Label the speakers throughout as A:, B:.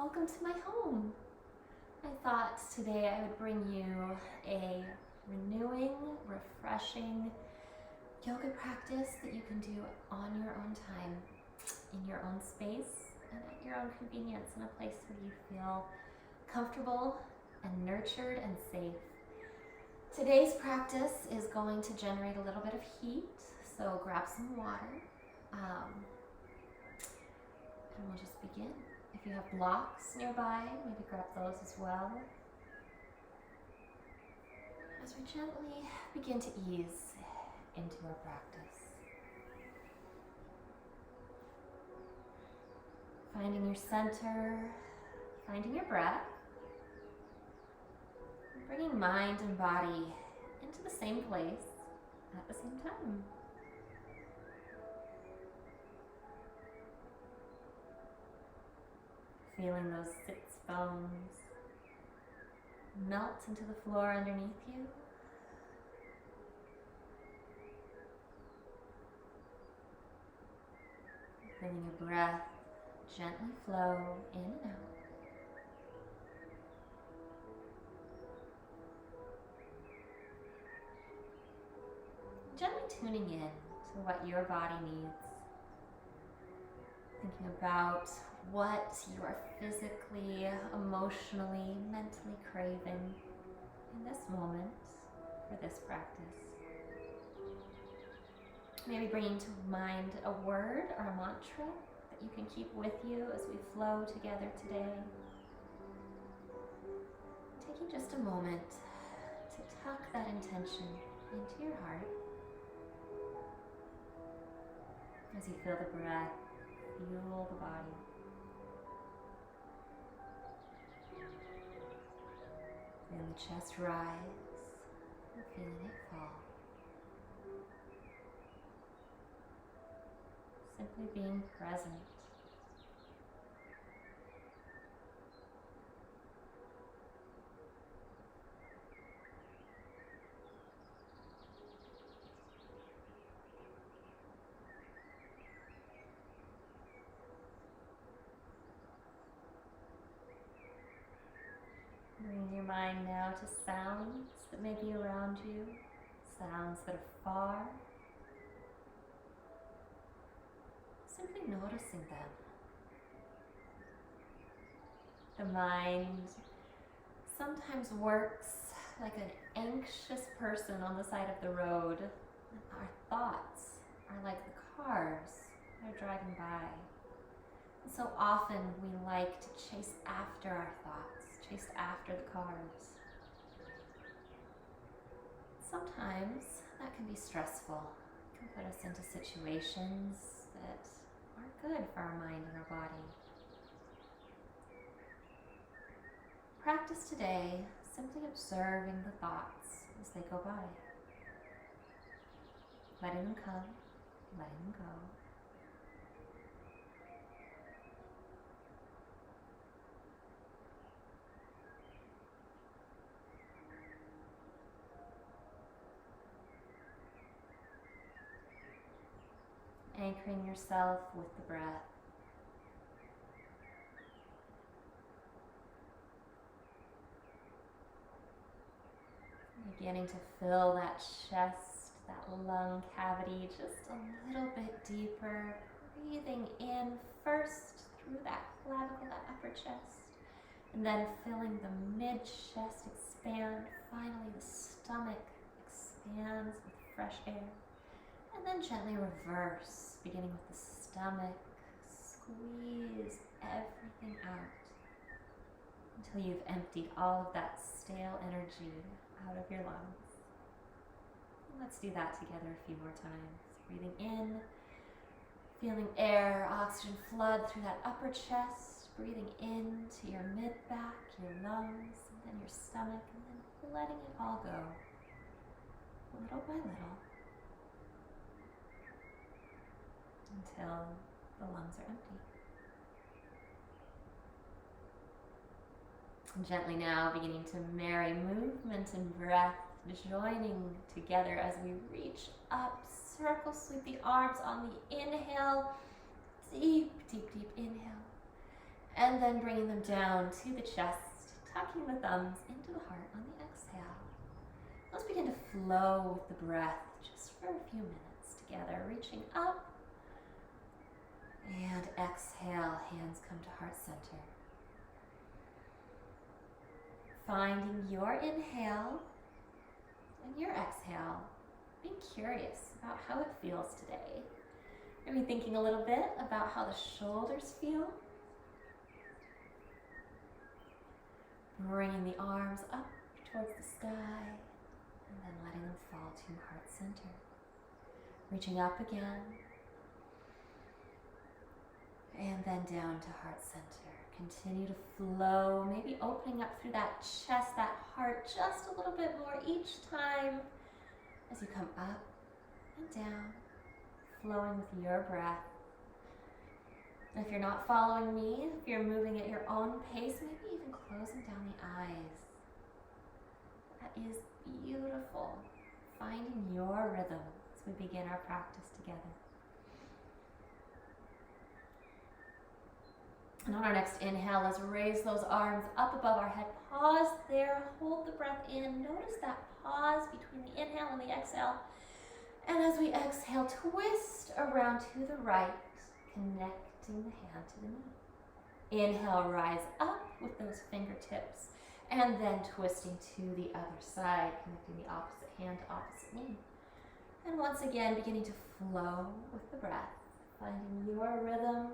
A: welcome to my home. I thought today I would bring you a renewing, refreshing yoga practice that you can do on your own time, in your own space, and at your own convenience, in a place where you feel comfortable and nurtured and safe. Today's practice is going to generate a little bit of heat, so grab some water, and we'll just begin. If you have blocks nearby, maybe grab those as well. As we gently begin to ease into our practice. Finding your center, finding your breath, and bringing mind and body into the same place at the same time. Feeling those sits bones melt into the floor underneath you. Feeling your breath gently flow in and out. Gently tuning in to what your body needs. Thinking about what you are physically, emotionally, mentally craving in this moment for this practice. Maybe bringing to mind a word or a mantra that you can keep with you as we flow together today. Taking just a moment to tuck that intention into your heart as you feel the breath fuel the body. Feeling the chest rise and feeling it fall. Simply being present. Bring your mind now to sounds that may be around you, sounds that are far. Simply noticing them. The mind sometimes works like an anxious person on the side of the road. Our thoughts are like the cars that are driving by. And so often we like to chase after our thoughts, chase after the cars. Sometimes that can be stressful. It can put us into situations that aren't good for our mind and our body. Practice today simply observing the thoughts as they go by. Letting them come, letting them go. Anchoring yourself with the breath. Beginning to fill that chest, that lung cavity just a little bit deeper. Breathing in first through that clavicle, that upper chest, and then filling the mid-chest expand. Finally, the stomach expands with fresh air. And then gently reverse, beginning with the stomach. Squeeze everything out until you've emptied all of that stale energy out of your lungs. And let's do that together a few more times. Breathing in, feeling air, oxygen flood through that upper chest. Breathing into your mid-back, your lungs, and then your stomach, and then letting it all go, little by little, until the lungs are empty. And gently now beginning to marry movement and breath, joining together as we reach up, circle, sweep the arms on the inhale, deep, deep, deep inhale. And then bringing them down to the chest, tucking the thumbs into the heart on the exhale. Let's begin to flow with the breath just for a few minutes together, reaching up. And exhale, hands come to heart center. Finding your inhale and your exhale. Being curious about how it feels today. Maybe thinking a little bit about how the shoulders feel. Bringing the arms up towards the sky and then letting them fall to heart center. Reaching up again and then down to heart center. Continue to flow, maybe opening up through that chest, that heart just a little bit more each time as you come up and down, flowing with your breath. And if you're not following me, if you're moving at your own pace, maybe even closing down the eyes. That is beautiful. Finding your rhythm as we begin our practice together. And on our next inhale, let's raise those arms up above our head. Pause there, hold the breath in. Notice that pause between the inhale and the exhale. And as we exhale, twist around to the right, connecting the hand to the knee. Inhale, rise up with those fingertips, and then twisting to the other side, connecting the opposite hand to opposite knee. And once again, beginning to flow with the breath, finding your rhythm,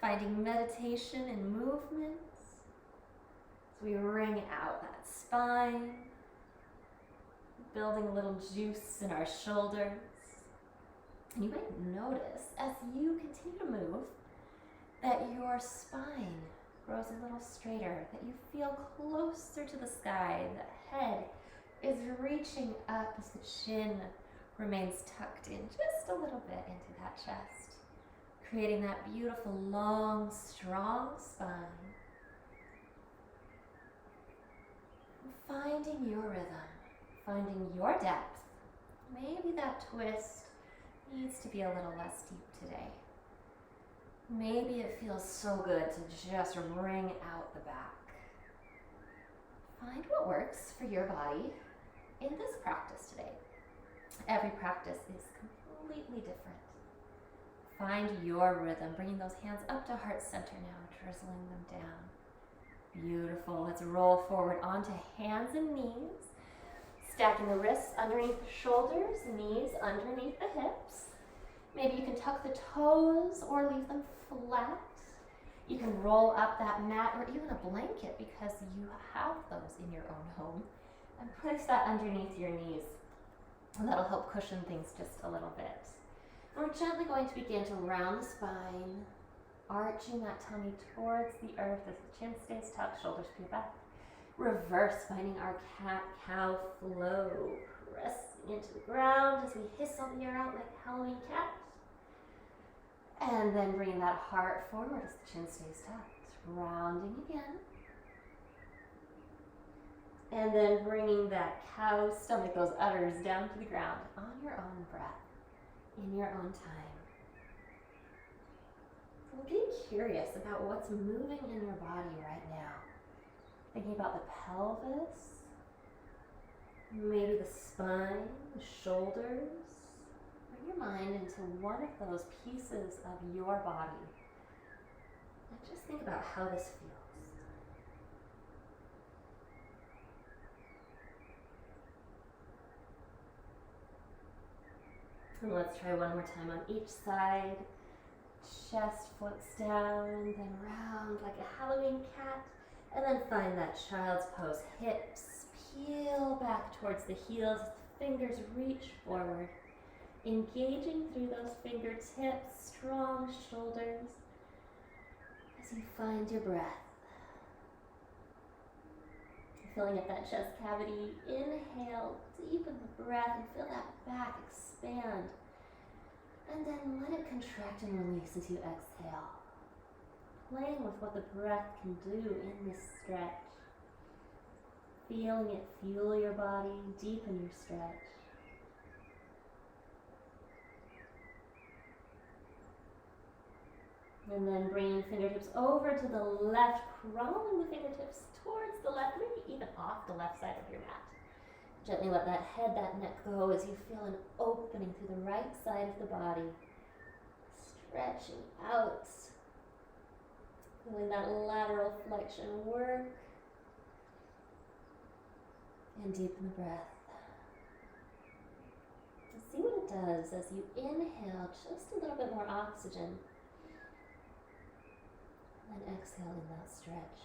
A: finding meditation and movements. As we wring out that spine, building a little juice in our shoulders. And you might notice as you continue to move that your spine grows a little straighter, that you feel closer to the sky, the head is reaching up as the chin remains tucked in just a little bit into that chest, creating that beautiful, long, strong spine. Finding your rhythm, finding your depth. Maybe that twist needs to be a little less deep today. Maybe it feels so good to just wring out the back. Find what works for your body in this practice today. Every practice is completely different. Find your rhythm, bringing those hands up to heart center now, drizzling them down. Beautiful. Let's roll forward onto hands and knees, stacking the wrists underneath the shoulders, knees underneath the hips. Maybe you can tuck the toes or leave them flat. You can roll up that mat or even a blanket because you have those in your own home, and place that underneath your knees. And that'll help cushion things just a little bit. We're gently going to begin to round the spine, arching that tummy towards the earth as the chin stays tucked, shoulders peel back. Reverse, finding our cat-cow flow, pressing into the ground as we hiss all the air out like a Halloween cat. And then bringing that heart forward as the chin stays tucked, rounding again. And then bringing that cow stomach, those udders, down to the ground on your own breath, in your own time. So be curious about what's moving in your body right now. Thinking about the pelvis, maybe the spine, the shoulders. Bring your mind into one of those pieces of your body. And just think about how this feels. And let's try one more time on each side. Chest floats down, and then round like a Halloween cat. And then find that child's pose. Hips peel back towards the heels. Fingers reach forward. Engaging through those fingertips. Strong shoulders. As you find your breath. Filling up that chest cavity. Inhale, deepen the breath and feel that back expand. And then let it contract and release as you exhale. Playing with what the breath can do in this stretch. Feeling it fuel your body, deepen your stretch. And then bringing fingertips over to the left, crawling the fingertips towards the left, maybe even off the left side of your mat. Gently let that head, that neck go as you feel an opening through the right side of the body. Stretching out. Feeling that lateral flexion work. And deepen the breath. And see what it does as you inhale just a little bit more oxygen. And exhaling that stretch.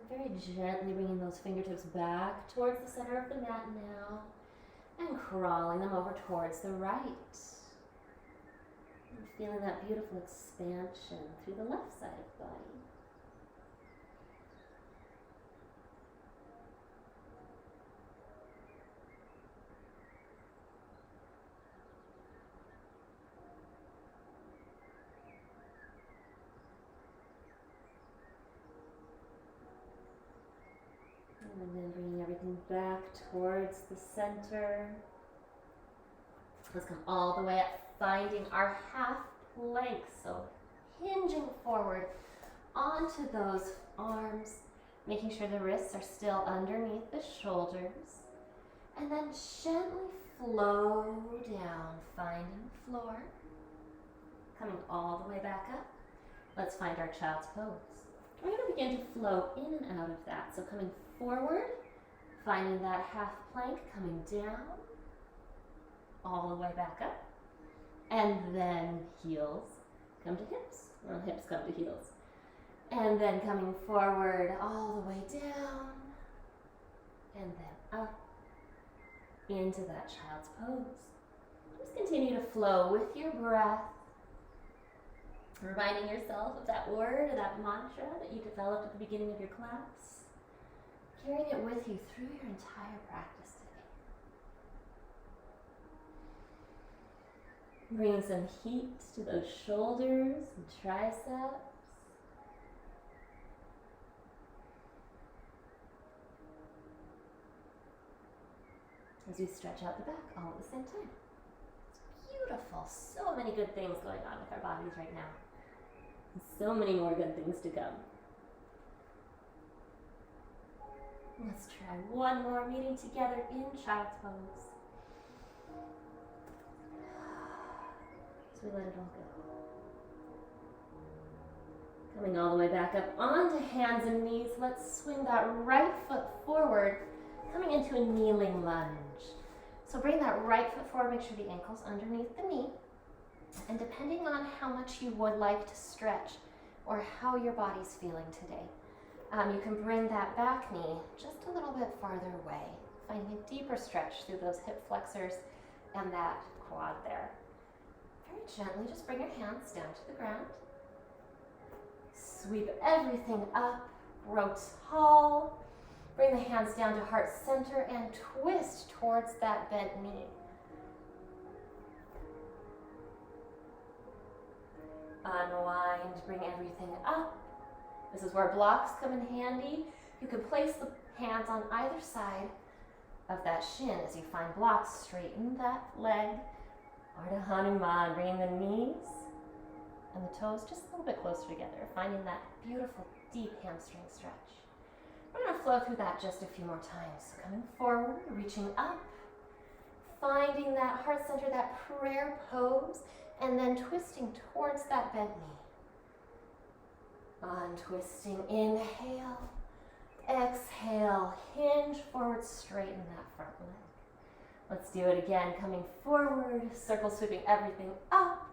A: Very gently bringing those fingertips back towards the center of the mat now. And crawling them over towards the right. And feeling that beautiful expansion through the left side of the body. And then bringing everything back towards the center. Let's come all the way up, finding our half plank. So hinging forward onto those arms, making sure the wrists are still underneath the shoulders. And then gently flow down, finding floor. Coming all the way back up. Let's find our child's pose. We're going to begin to flow in and out of that. So coming forward, finding that half plank, coming down, all the way back up, and then heels come to hips, or hips come to heels, and then coming forward all the way down, and then up into that child's pose. Just continue to flow with your breath, reminding yourself of that word or that mantra that you developed at the beginning of your class. Carrying it with you through your entire practice today. Bringing some heat to those shoulders and triceps. As we stretch out the back all at the same time. It's beautiful. So many good things going on with our bodies right now. And so many more good things to come. Let's try one more, meeting together in child's pose. As we let it all go. Coming all the way back up onto hands and knees, let's swing that right foot forward, coming into a kneeling lunge. So bring that right foot forward, make sure the ankle's underneath the knee. And depending on how much you would like to stretch or how your body's feeling today, you can bring that back knee just a little bit farther away, finding a deeper stretch through those hip flexors and that quad there. Very gently, just bring your hands down to the ground. Sweep everything up, grow tall. Bring the hands down to heart center and twist towards that bent knee. Unwind, bring everything up. This is where blocks come in handy. You can place the hands on either side of that shin as you find blocks. Straighten that leg. Ardha Hanuman, bringing the knees and the toes just a little bit closer together, finding that beautiful deep hamstring stretch. We're going to flow through that just a few more times. Coming forward, reaching up, finding that heart center, that prayer pose, and then twisting towards that bent knee. Untwisting, inhale, exhale, hinge forward, straighten that front leg. Let's do it again, coming forward, circle sweeping everything up,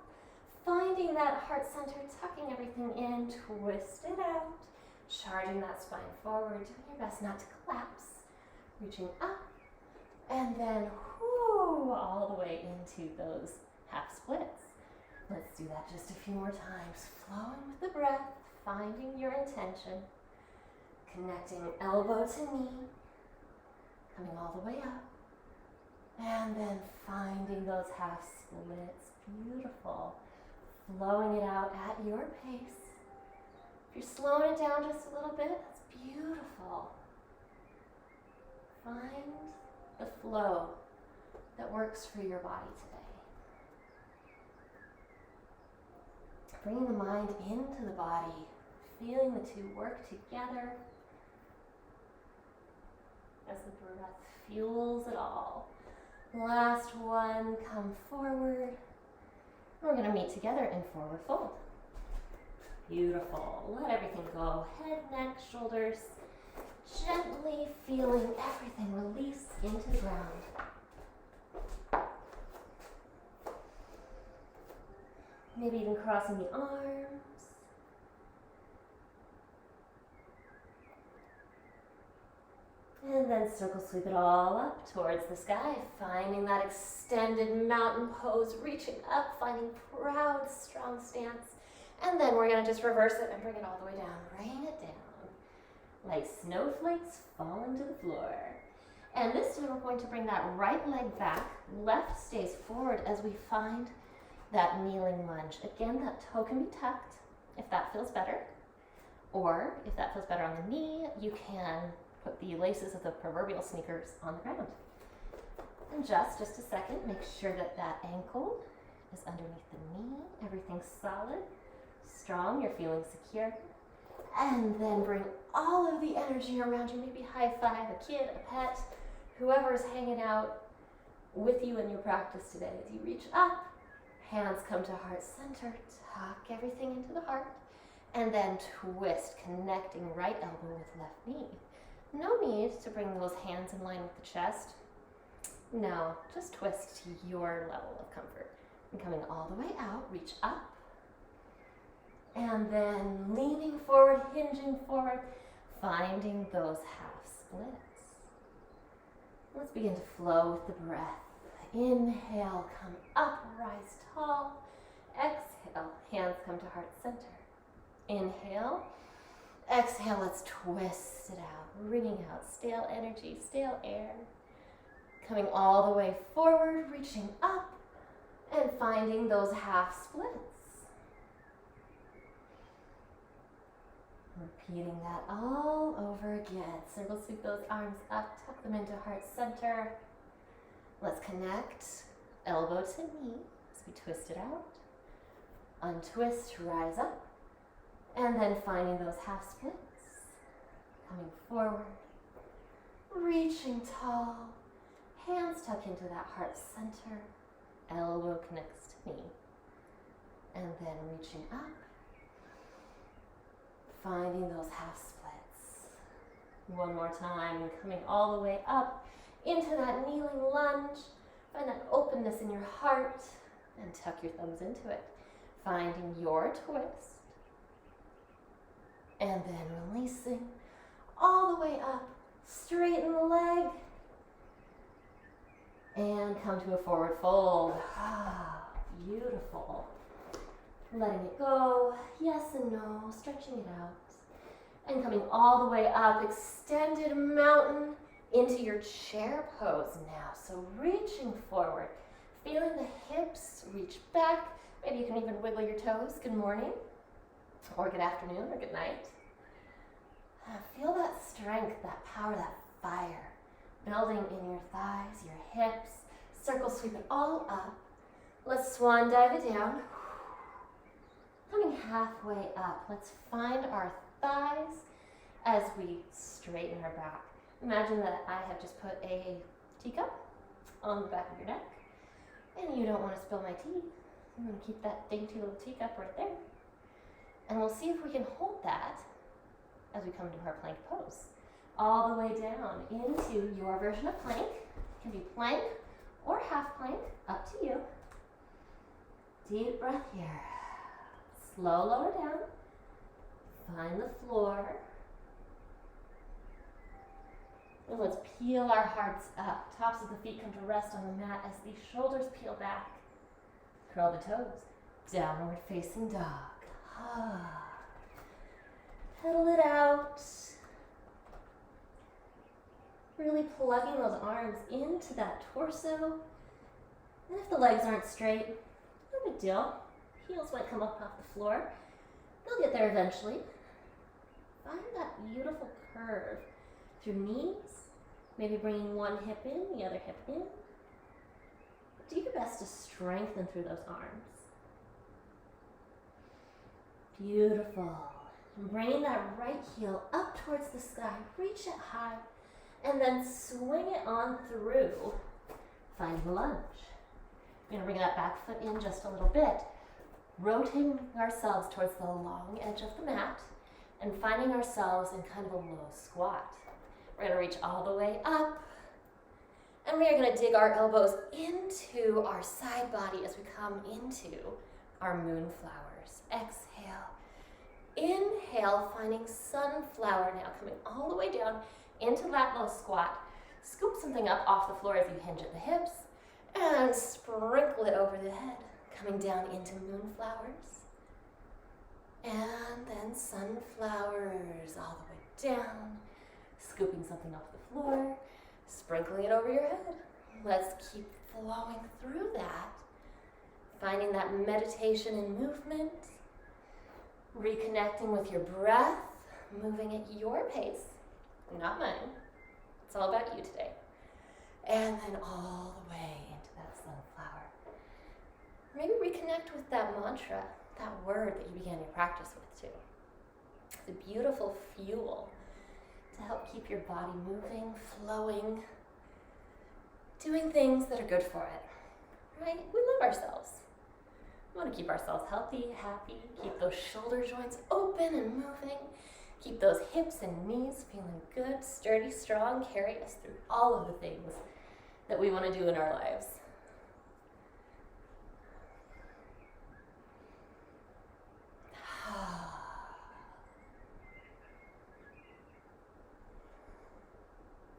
A: finding that heart center, tucking everything in, twist it out, charging that spine forward, doing your best not to collapse, reaching up, and then all the way into those half splits. Let's do that just a few more times, flowing with the breath, finding your intention, connecting elbow to knee, coming all the way up, and then finding those half splits. Beautiful. Flowing it out at your pace. If you're slowing it down just a little bit, that's beautiful. Find the flow that works for your body today. Bringing the mind into the body, feeling the two work together as the breath fuels it all. Last one, come forward. We're going to meet together in forward fold. Beautiful. Let everything go. Head, neck, shoulders. Gently feeling everything release into the ground. Maybe even crossing the arms. And then circle sweep it all up towards the sky, finding that extended mountain pose, reaching up, finding proud, strong stance. And then we're going to just reverse it and bring it all the way down. Rain it down. Like snowflakes falling to the floor. And this time we're going to bring that right leg back, left stays forward as we find that kneeling lunge. Again, that toe can be tucked if that feels better. Or if that feels better on the knee, you can put the laces of the proverbial sneakers on the ground. And just a second, make sure that that ankle is underneath the knee. Everything's solid, strong, you're feeling secure. And then bring all of the energy around you. Maybe high five a kid, a pet, whoever is hanging out with you in your practice today. As you reach up, hands come to heart center, tuck everything into the heart, and then twist, connecting right elbow with left knee. No need to bring those hands in line with the chest. No, just twist to your level of comfort. And coming all the way out, reach up. And then leaning forward, hinging forward, finding those half splits. Let's begin to flow with the breath. Inhale, come up, rise tall. Exhale, hands come to heart center. Inhale. Exhale, let's twist it out, wringing out stale energy, stale air. Coming all the way forward, reaching up, and finding those half splits. Repeating that all over again. Circle sweep those arms up, tuck them into heart center. Let's connect elbow to knee as we twist it out. Untwist, rise up. And then finding those half splits. Coming forward. Reaching tall. Hands tuck into that heart center. Elbow connects to knee. And then reaching up. Finding those half splits. One more time, coming all the way up into that kneeling lunge. Find that openness in your heart and tuck your thumbs into it. Finding your twist. And then releasing all the way up. Straighten the leg. And come to a forward fold. Ah, beautiful. Letting it go, yes and no, stretching it out. And coming all the way up, extended mountain into your chair pose now. So reaching forward, feeling the hips reach back. Maybe you can even wiggle your toes. Good morning, or good afternoon, or good night. Feel that strength, that power, that fire building in your thighs, your hips. Circle sweep it all up. Let's swan dive it down. Coming halfway up, let's find our thighs as we straighten our back. Imagine that I have just put a teacup on the back of your neck, and you don't want to spill my tea. I'm going to keep that dainty little teacup right there. And we'll see if we can hold that as we come to our plank pose. All the way down into your version of plank. It can be plank or half plank, up to you. Deep breath here. Slow lower down. Find the floor. And let's peel our hearts up. Tops of the feet come to rest on the mat as the shoulders peel back. Curl the toes. Downward facing dog. Pedal it out. Really plugging those arms into that torso. And if the legs aren't straight, no big deal. Heels might come up off the floor. They'll get there eventually. Find that beautiful curve through knees. Maybe bringing one hip in, the other hip in. Do your best to strengthen through those arms. Beautiful. And bringing that right heel up towards the sky, reach it high, and then swing it on through. Find the lunge. We're gonna bring that back foot in just a little bit, rotating ourselves towards the long edge of the mat and finding ourselves in kind of a low squat. We're gonna reach all the way up, and we are gonna dig our elbows into our side body as we come into our moonflowers. Exhale. Inhale, finding sunflower now, coming all the way down into that low squat. Scoop something up off the floor as you hinge at the hips, and sprinkle it over the head, coming down into moonflowers. And then sunflowers all the way down, scooping something off the floor, sprinkling it over your head. Let's keep flowing through that, finding that meditation and movement, reconnecting with your breath, moving at your pace, not mine. It's all about you today. And then all the way into that sunflower. Maybe reconnect with that mantra, that word that you began your practice with too. It's a beautiful fuel to help keep your body moving, flowing, doing things that are good for it, right? We love ourselves. We want to keep ourselves healthy, happy, keep those shoulder joints open and moving, keep those hips and knees feeling good, sturdy, strong, carry us through all of the things that we want to do in our lives.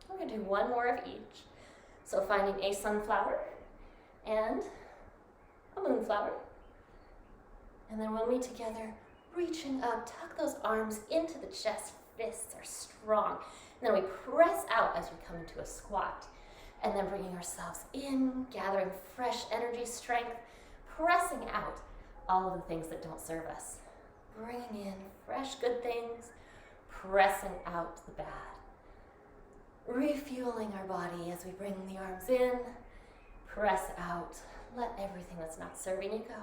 A: We're going to do one more of each. So finding a sunflower and a moonflower. And then we'll meet together, reaching up, tuck those arms into the chest, fists are strong. And then we press out as we come into a squat. And then bringing ourselves in, gathering fresh energy, strength, pressing out all of the things that don't serve us. Bringing in fresh good things, pressing out the bad. Refueling our body as we bring the arms in, press out, let everything that's not serving you go.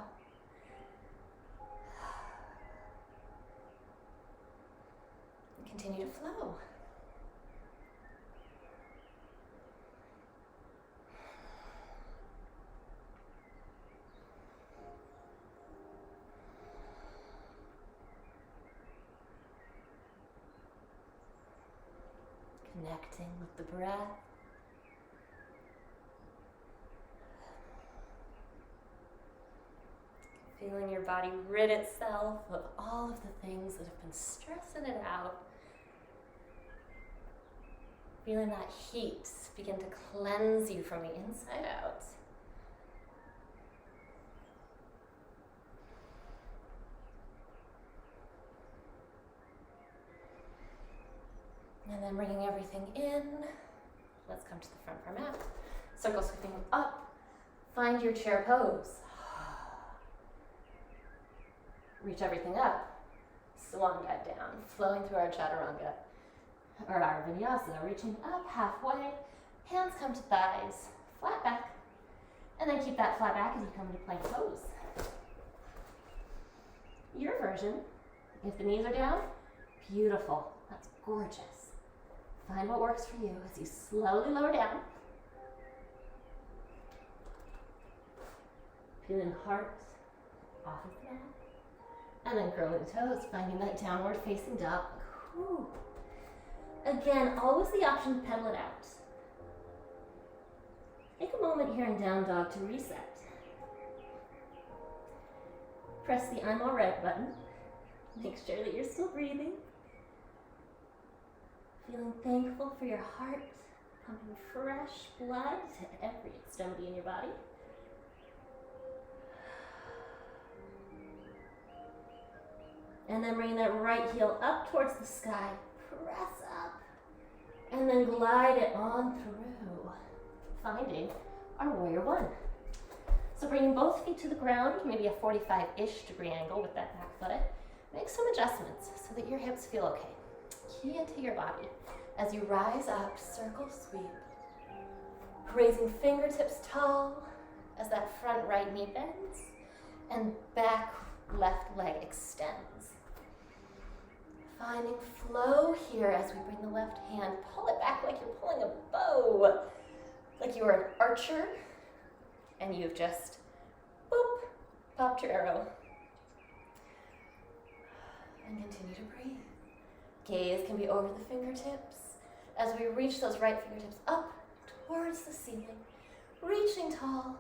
A: Continue to flow. Connecting with the breath. Feeling your body rid itself of all of the things that have been stressing it out. Feeling that heat begin to cleanse you from the inside out. And then bringing everything in. Let's come to the front of our mat. Circle sweeping up. Find your chair pose. Reach everything up. Swan dive down, flowing through our chaturanga. Or our vinyasa, reaching up halfway. Hands come to thighs, flat back. And then keep that flat back as you come into plank pose. Your version, if the knees are down, beautiful. That's gorgeous. Find what works for you as you slowly lower down. Feeling heart off of the mat. And then curling the toes, finding that downward facing dog. Whew. Again, always the option to pedal it out. Take a moment here in down dog to reset. Press the I'm alright button. Make sure that you're still breathing. Feeling thankful for your heart, pumping fresh blood to every extremity in your body. And then bring that right heel up towards the sky. Press up. And then glide it on through. Finding our warrior one. So bringing both feet to the ground, maybe a 45-ish degree angle with that back foot. Make some adjustments so that your hips feel okay. Key into your body as you rise up, circle sweep. Raising fingertips tall as that front right knee bends. And back left leg extends. Finding flow here as we bring the left hand, pull it back like you're pulling a bow, like you were an archer, and you've just, boop, popped your arrow. And continue to breathe. Gaze can be over the fingertips as we reach those right fingertips up towards the ceiling, reaching tall.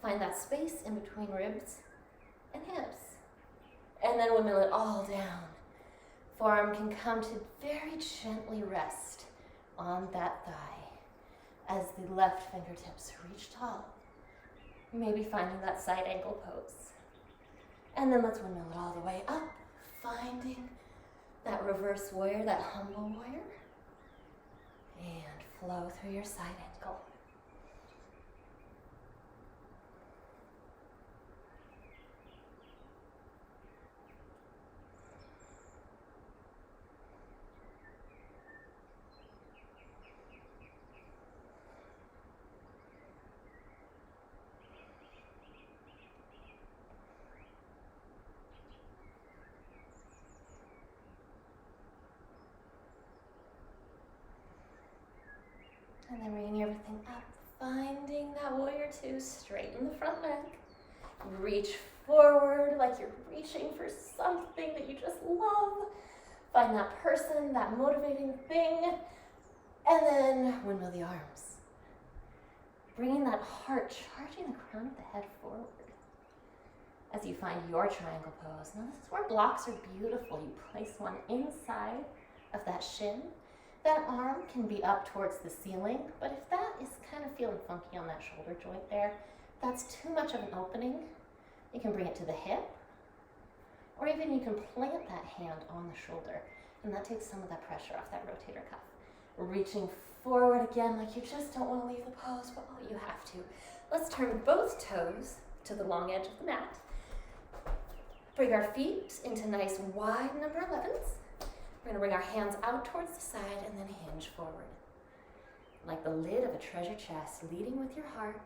A: Find that space in between ribs and hips. And then we'll mill it all down. Forearm can come to very gently rest on that thigh as the left fingertips reach tall. Maybe finding that side angle pose. And then let's windmill it all the way up, finding that reverse warrior, that humble warrior. And flow through your side angle. And then bringing everything up, finding that warrior two, straighten the front leg. Reach forward like you're reaching for something that you just love. Find that person, that motivating thing, and then windmill the arms. Bringing that heart, charging the crown of the head forward as you find your triangle pose. Now this is where blocks are beautiful. You place one inside of that shin. That arm can be up towards the ceiling, but if that is kind of feeling funky on that shoulder joint there, that's too much of an opening, you can bring it to the hip, or even you can plant that hand on the shoulder, and that takes some of that pressure off that rotator cuff. Reaching forward again like you just don't want to leave the pose, but you have to. Let's turn both toes to the long edge of the mat. Bring our feet into nice wide number 11s. We're going to bring our hands out towards the side and then hinge forward. Like the lid of a treasure chest, leading with your heart.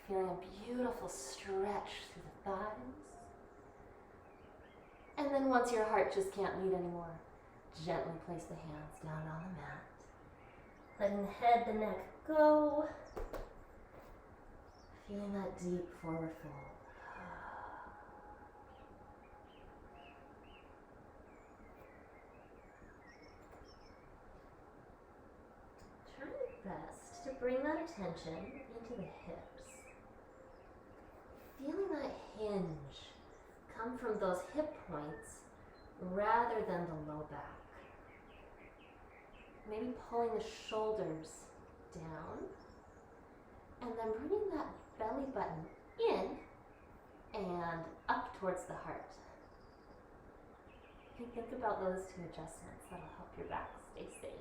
A: Feeling a beautiful stretch through the thighs. And then once your heart just can't lead anymore, gently place the hands down on the mat. Letting the head, the neck go. Feeling that deep forward fold. Best to bring that attention into the hips. Feeling that hinge come from those hip points rather than the low back. Maybe pulling the shoulders down and then bringing that belly button in and up towards the heart. You can think about those two adjustments. That'll help your back stay safe.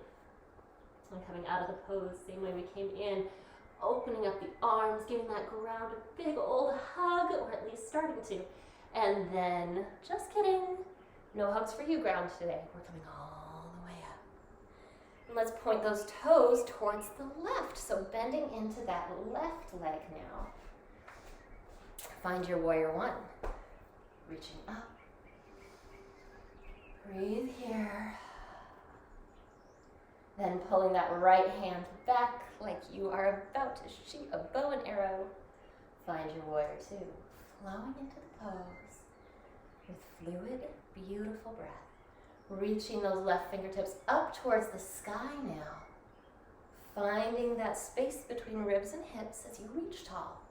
A: And coming out of the pose, same way we came in, opening up the arms, giving that ground a big old hug, or at least starting to. And then, just kidding, no hugs for you, ground, today. We're coming all the way up. And let's point those toes towards the left, so bending into that left leg now. Find your warrior one. Reaching up. Breathe here. Then pulling that right hand back like you are about to shoot a bow and arrow. Find your warrior two. Flowing into the pose with fluid, beautiful breath. Reaching those left fingertips up towards the sky now. Finding that space between ribs and hips as you reach tall.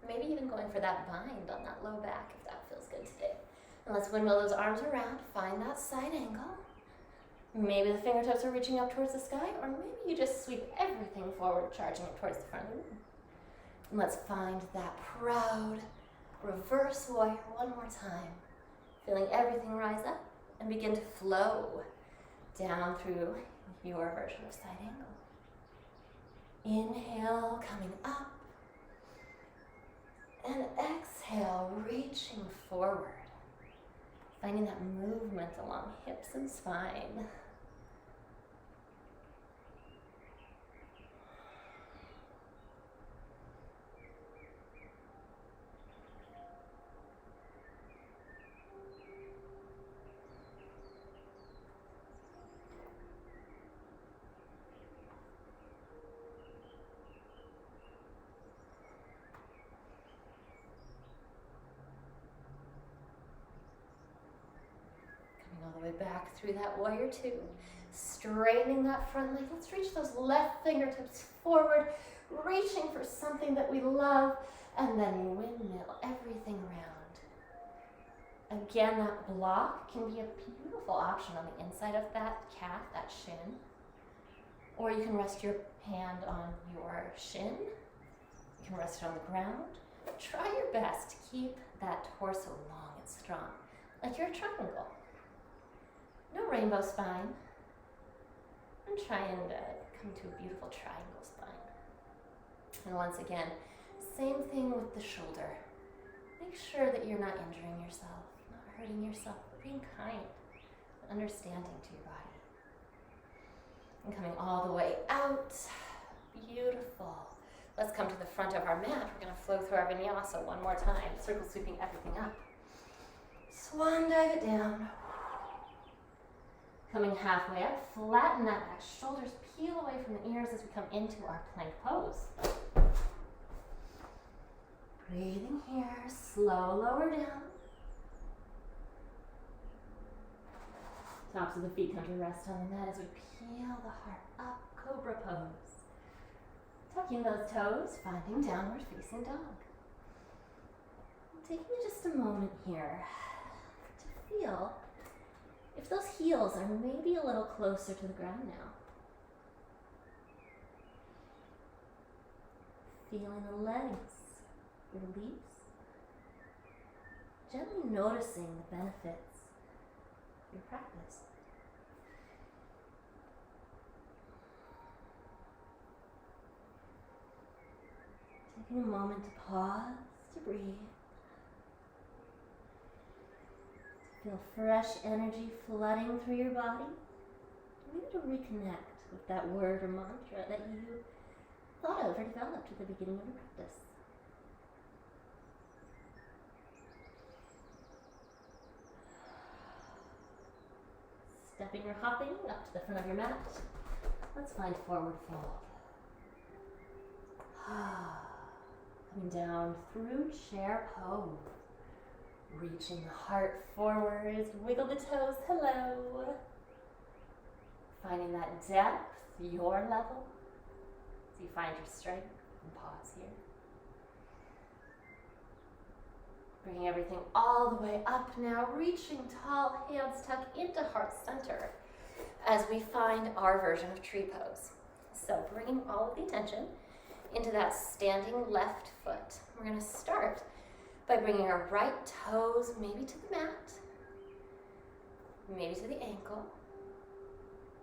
A: Maybe even going for that bind on that low back if that feels good today. And let's windmill those arms around. Find that side angle. Maybe the fingertips are reaching up towards the sky, or maybe you just sweep everything forward, charging it towards the front of the room. And let's find that proud reverse warrior one more time. Feeling everything rise up and begin to flow down through your version of side angle. Inhale, coming up. And exhale, reaching forward. Finding that movement along hips and spine. back through that warrior two. Straightening that front leg. Let's reach those left fingertips forward, reaching for something that we love, and then windmill everything around. Again, that block can be a beautiful option on the inside of that calf, that shin. Or you can rest your hand on your shin. You can rest it on the ground. Try your best to keep that torso long and strong, like you're a triangle. No rainbow spine. And try and come to a beautiful triangle spine. And once again, same thing with the shoulder. Make sure that you're not injuring yourself, not hurting yourself, but being kind, understanding to your body. And coming all the way out. Beautiful. Let's come to the front of our mat. We're going to flow through our vinyasa one more time, circle sweeping everything up. Swan dive it down. Coming halfway up, flatten that back, shoulders peel away from the ears as we come into our plank pose. Breathing here, slow lower down. Tops of the feet come to rest on the mat as we peel the heart up, cobra pose. Tucking those toes, finding downward facing dog. Taking just a moment here to feel if those heels are maybe a little closer to the ground now. Feeling the legs release. Gently noticing the benefits of your practice. Taking a moment to pause, to breathe. Feel fresh energy flooding through your body. Maybe to reconnect with that word or mantra that you thought of or developed at the beginning of the practice. Stepping or hopping up to the front of your mat. Let's find forward fold. Coming down through chair pose. Reaching the heart forwards, wiggle the toes, hello. Finding that depth, your level, as you find your strength, and pause here. Bringing everything all the way up now, reaching tall, hands tuck into heart center as we find our version of tree pose. So bringing all of the attention into that standing left foot. We're going to start by bringing our right toes maybe to the mat, maybe to the ankle.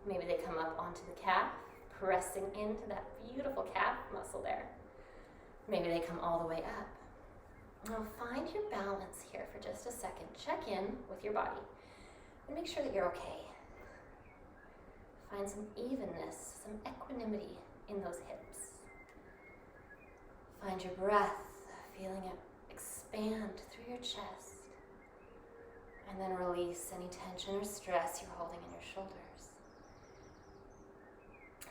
A: Maybe they come up onto the calf, pressing into that beautiful calf muscle there. Maybe they come all the way up. Now find your balance here for just a second. Check in with your body and make sure that you're okay. Find some evenness, some equanimity in those hips. Find your breath, feeling it expand through your chest, and then release any tension or stress you're holding in your shoulders.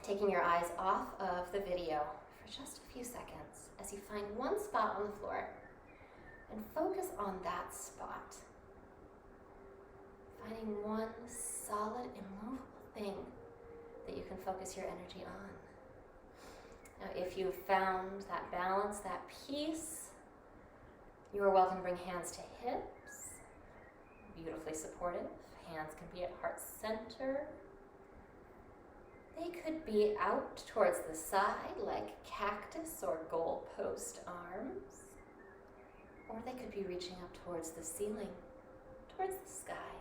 A: Taking your eyes off of the video for just a few seconds as you find one spot on the floor and focus on that spot. Finding one solid, immovable thing that you can focus your energy on. Now, if you've found that balance, that peace, you are welcome to bring hands to hips, beautifully supportive. Hands can be at heart center. They could be out towards the side like cactus or goalpost arms. Or they could be reaching up towards the ceiling, towards the sky.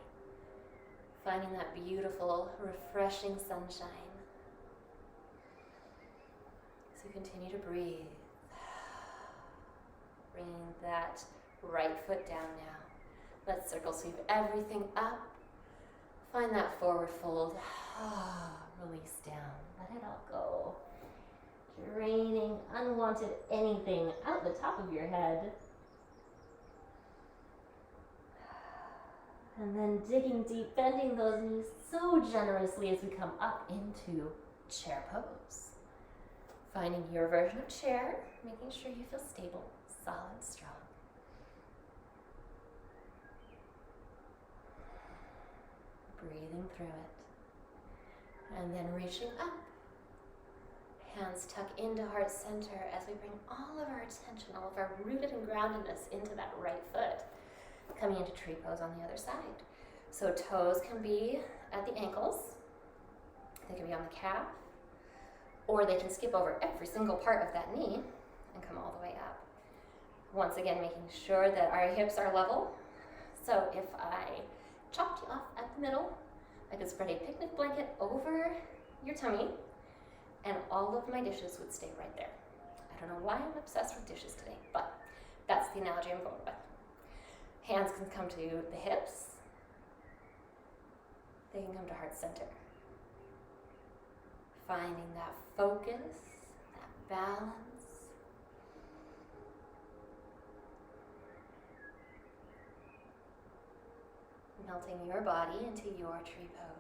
A: Finding that beautiful, refreshing sunshine. So continue to breathe. Bringing that right foot down now. Let's circle sweep everything up. Find that forward fold. Release down. Let it all go. Draining unwanted anything out the top of your head. And then digging deep, bending those knees so generously as we come up into chair pose. Finding your version of chair, making sure you feel stable, solid, strong. breathing through it. And then reaching up. Hands tuck into heart center as we bring all of our attention, all of our rooted and groundedness into that right foot. Coming into tree pose on the other side. So toes can be at the ankles, they can be on the calf, or they can skip over every single part of that knee and come all the way up. Once again, making sure that our hips are level. So if I chopped you off at the middle, I could spread a picnic blanket over your tummy and all of my dishes would stay right there. I don't know why I'm obsessed with dishes today, but that's the analogy I'm going with. Hands can come to the hips. They can come to heart center. Finding that focus, that balance. Melting your body into your tree pose.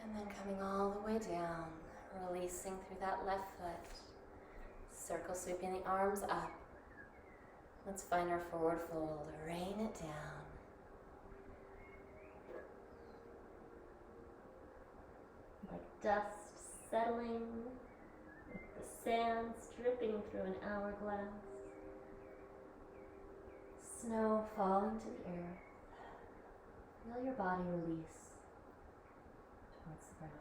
A: And then coming all the way down, releasing through that left foot. Circle sweeping the arms up. Let's find our forward fold, rain it down. Like dust settling, with the sands dripping through an hourglass. Snow falling to the earth. Feel your body release towards the ground.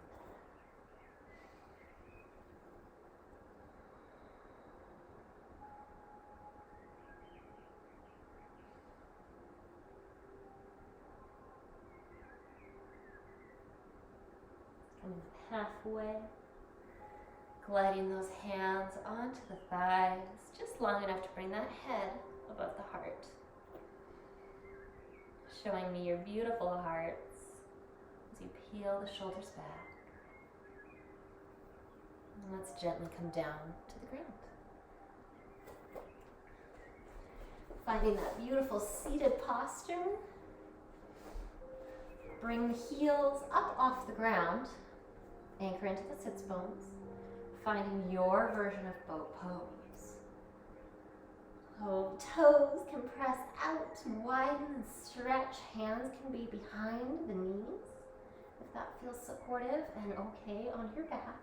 A: Coming halfway, gliding those hands onto the thighs, just long enough to bring that head above the heart. Showing me your beautiful hearts as you peel the shoulders back. And let's gently come down to the ground. Finding that beautiful seated posture. Bring the heels up off the ground. Anchor into the sits bones. Finding your version of boat pose. Oh, toes can press out, widen and stretch. Hands can be behind the knees if that feels supportive and okay on your back.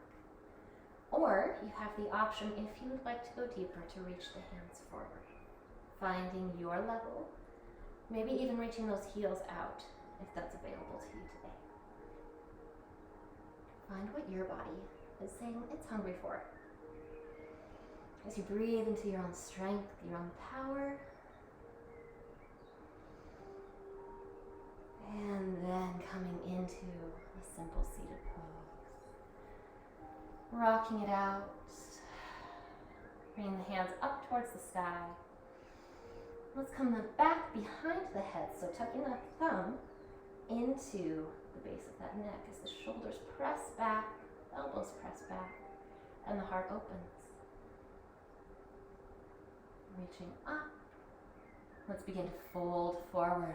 A: Or you have the option, if you would like to go deeper, to reach the hands forward. Finding your level, maybe even reaching those heels out if that's available to you today. Find what your body is saying it's hungry for. As you breathe into your own strength, your own power. And then coming into a simple seated pose. Rocking it out. Bringing the hands up towards the sky. Let's come then back behind the head. So tucking that thumb into the base of that neck as the shoulders press back, elbows press back, and the heart opens. Reaching up. Let's begin to fold forward.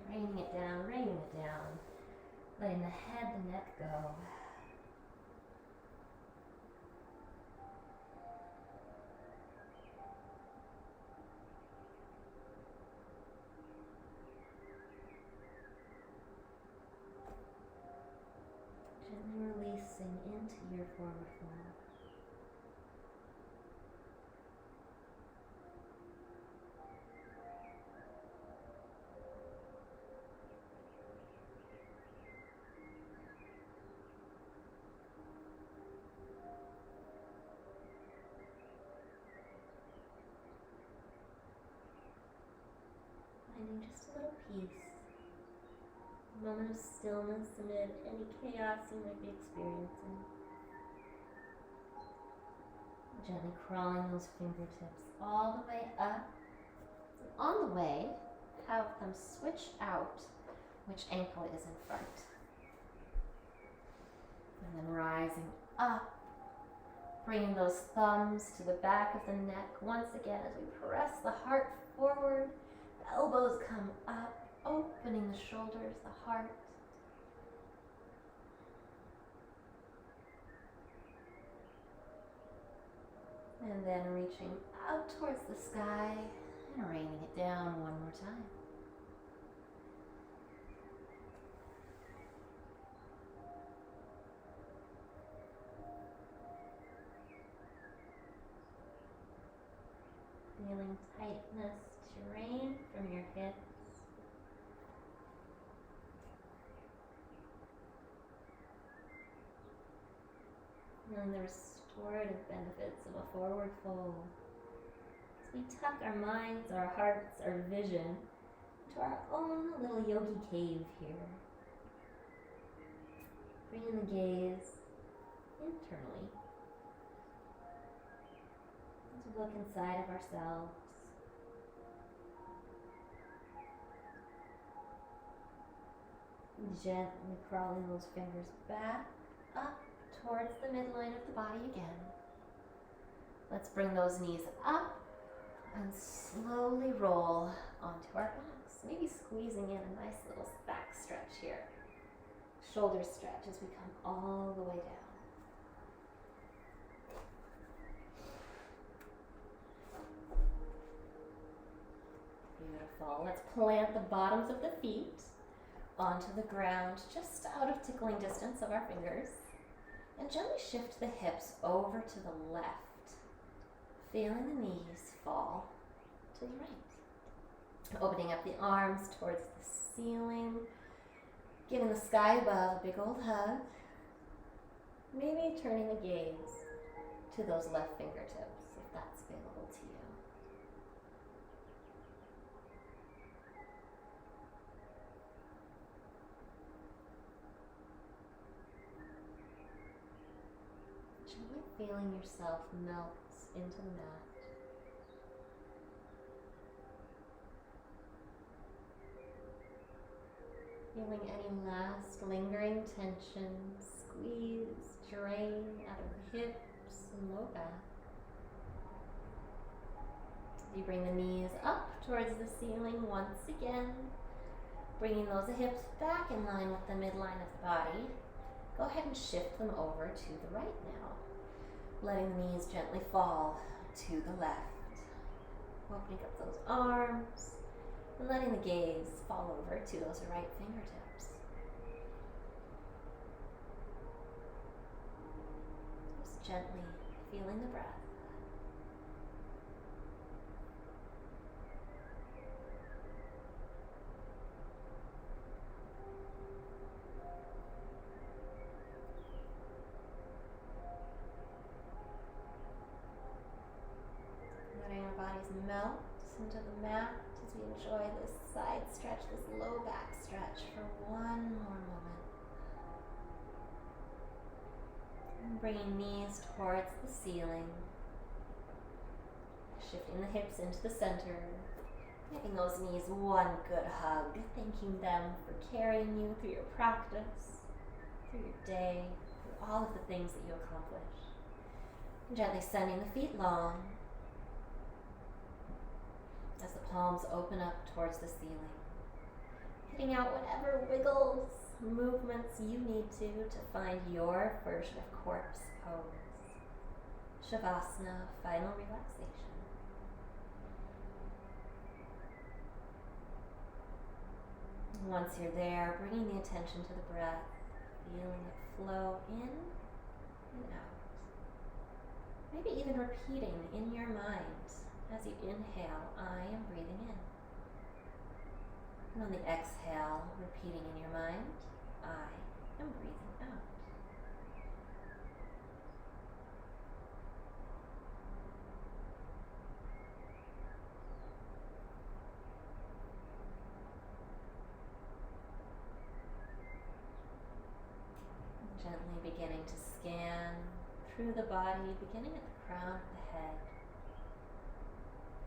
A: Raining it down, raining it down. Letting the head, the neck go. Gently releasing into your forward fold. Finding just a little peace. A moment of stillness amid any chaos you might be experiencing. Gently crawling those fingertips all the way up. And on the way, have them switch out which ankle is in front. And then rising up, bringing those thumbs to the back of the neck once again as we press the heart forward. The elbows come up. opening the shoulders, the heart. And then reaching out towards the sky and raining it down one more time. Feeling tightness drain from your hips. And the restorative benefits of a forward fold. As we tuck our minds, our hearts, our vision to our own little yogi cave here. Bringing the gaze internally. As we look inside of ourselves. Gently crawling those fingers back up towards the midline of the body again. Let's bring those knees up and slowly roll onto our backs. Maybe squeezing in a nice little back stretch here. Shoulder stretch as we come all the way down. Beautiful. Let's plant the bottoms of the feet onto the ground, just out of tickling distance of our fingers. And gently shift the hips over to the left, feeling the knees fall to the right. Opening up the arms towards the ceiling, giving the sky above a big old hug. Maybe turning the gaze to those left fingertips, if that's available to you. Gently feeling yourself melt into the mat. Feeling any last lingering tension, squeeze, drain out of the hips and low back. You bring the knees up towards the ceiling once again, bringing those hips back in line with the midline of the body. Go ahead and shift them over to the right now, letting the knees gently fall to the left. Opening up those arms and letting the gaze fall over to those right fingertips. Just gently feeling the breath. Melt into the mat as we enjoy this side stretch, this low back stretch for one more moment. And bringing knees towards the ceiling, shifting the hips into the center, giving those knees one good hug, thanking them for carrying you through your practice, through your day, through all of the things that you accomplish. And gently sending the feet long, as the palms open up towards the ceiling. Hitting out whatever wiggles, movements you need to find your version of corpse pose. Shavasana, final relaxation. And once you're there, bringing the attention to the breath, feeling it flow in and out. Maybe even repeating in your mind as you inhale, I am breathing in. And on the exhale, repeating in your mind, I am breathing out. And gently beginning to scan through the body, beginning at the crown of the head.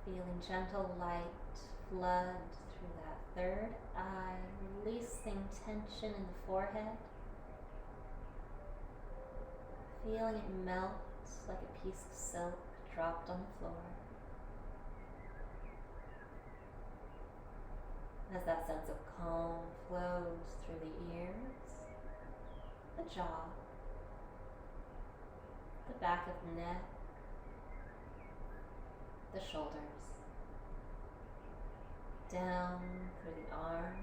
A: Feeling gentle light flood through that third eye, releasing tension in the forehead. Feeling it melt like a piece of silk dropped on the floor. As that sense of calm flows through the ears, the jaw, the back of the neck, the shoulders, down through the arms,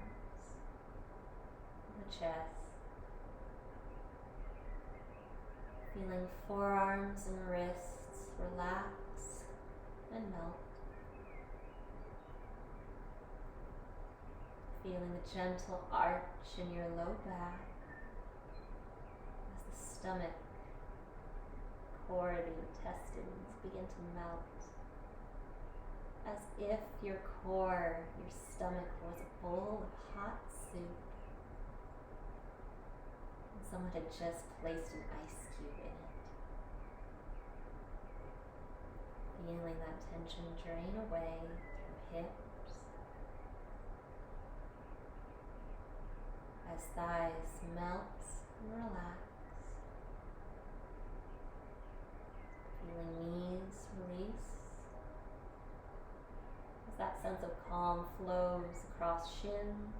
A: the chest, feeling forearms and wrists relax and melt. Feeling the gentle arch in your low back as the stomach, core, the intestines begin to melt. As if your core, your stomach was a bowl of hot soup and someone had just placed an ice cube in it. Feeling that tension drain away through hips, as thighs melt and relax, feeling knees release, as that sense of calm flows across shins,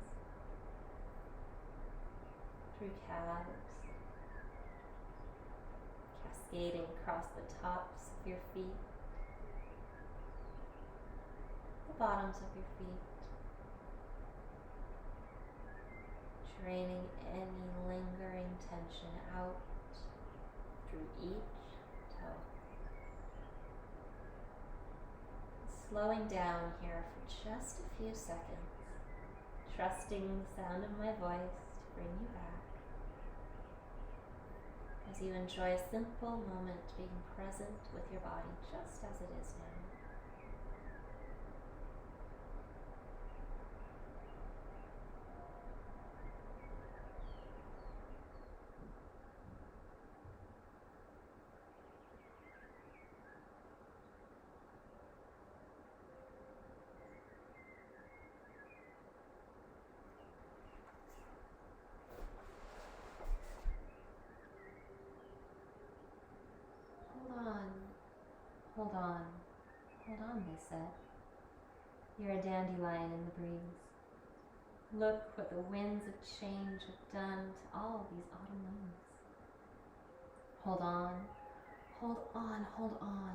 A: through calves, cascading across the tops of your feet, the bottoms of your feet, draining any lingering tension out through each toe. Slowing down here for just a few seconds, trusting the sound of my voice to bring you back. As you enjoy a simple moment being present with your body just as it is now. Hold on, hold on, they said. You're a dandelion in the breeze. Look what the winds of change have done to all these autumn leaves. Hold on, hold on, hold on.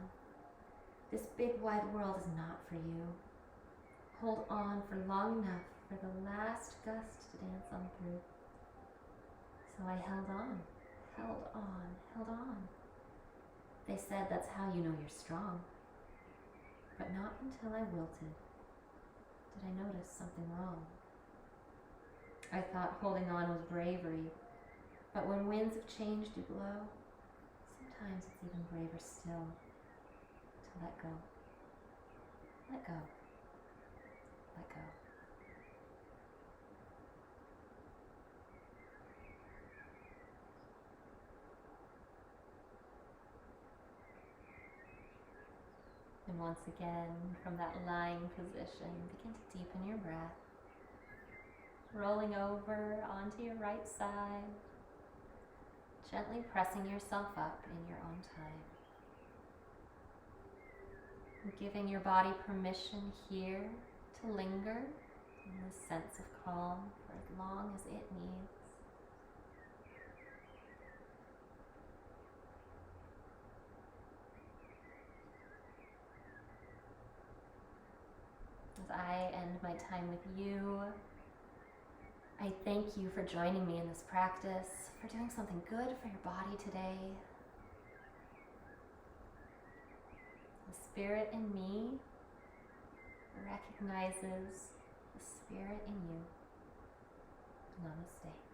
A: This big wide world is not for you. Hold on for long enough for the last gust to dance on through. So I held on, held on, held on. They said that's how you know you're strong. But not until I wilted did I notice something wrong. I thought holding on was bravery, but when winds of change do blow, sometimes it's even braver still to let go. Let go. Let go. And once again, from that lying position, begin to deepen your breath, rolling over onto your right side, gently pressing yourself up in your own time. And giving your body permission here to linger in this sense of calm for as long as it needs. As I end my time with you, I thank you for joining me in this practice, for doing something good for your body today. The spirit in me recognizes the spirit in you. Namaste.